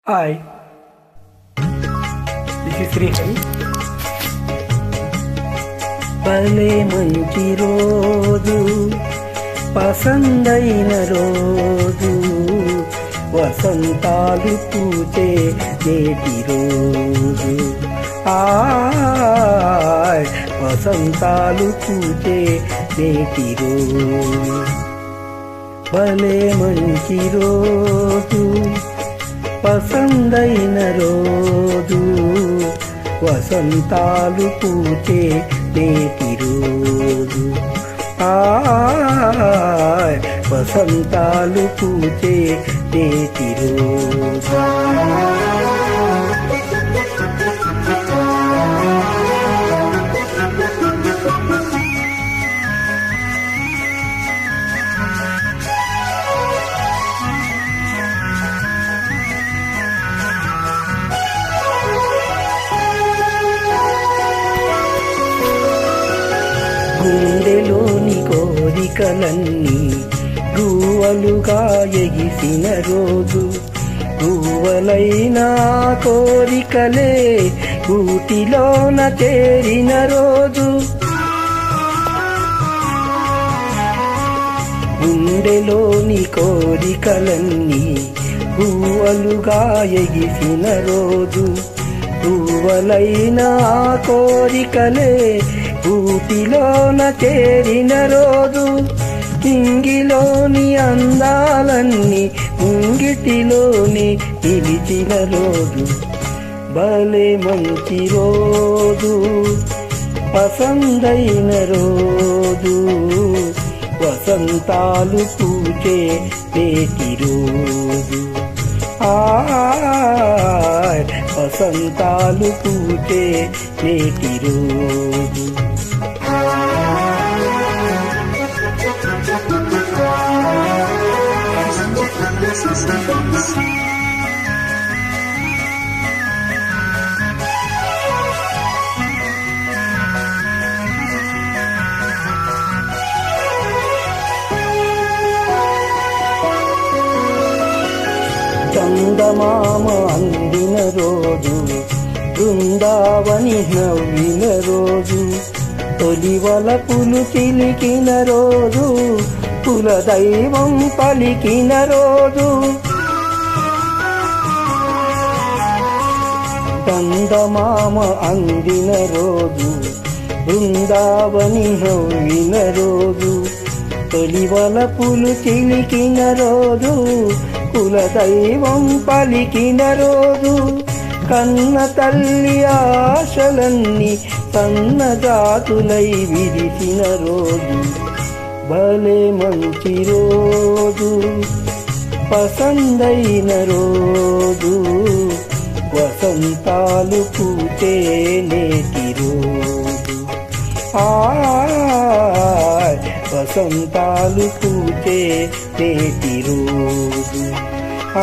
Hi, this is Srihari. భలే మంచి రోజు, పసందైన రోజు, వసంతాలు పూచే నేటి రోజు. హాయ్, వసంతాలు పూచే నేటి రోజు. భలే మంచి రోజు, పసందైన రోజు, వసంతాలు పూచే నేటి రోజు. హాయ్, వసంతాలు పూచే నేటి రోజు. గుండెలోని కోరికలన్నీ గువ్వలుగా ఎగిసిన రోజు, గువ్వలైన కోరికలే గూటిలోన చేరిన రోజు. గుండెలోని కోరికలన్నీ గువ్వలుగా ఎగిసిన రోజు, గువ్వలైన కోరికలే ఊటిలోన చేరిన రోజు. ఇంగిలోని అందాలన్నీ ముంగిటిలోని నిలిచిన రోజు. భలే మంచి రోజు, పసందైన రోజు, వసంతాలు పూచే నేటి రోజు. హాయ్, వసంతాలు పూచే నేటి రోజు. చందమామ అందిన రోజు, బృందావని నవ్విన రోజు, తొలి వలపులు చిలికిన రోజు, కులదైవం పలికిన రోజు. చందమామ అందిన రోజు, బృందావని నవ్విన రోజు, తొలి వలపులు చిలికిన రోజు, కులదైవం పలికిన రోజు. కన్న తల్లి ఆశలన్నీ సన్నజాతులై విరిసిన రోజు. భలే మంచి రోజు, పసందైన రోజు, వసంతాలు పూచే నేటి రోజు. హాయ్, వసంతాలు పూచే నేటి రోజు. ఆ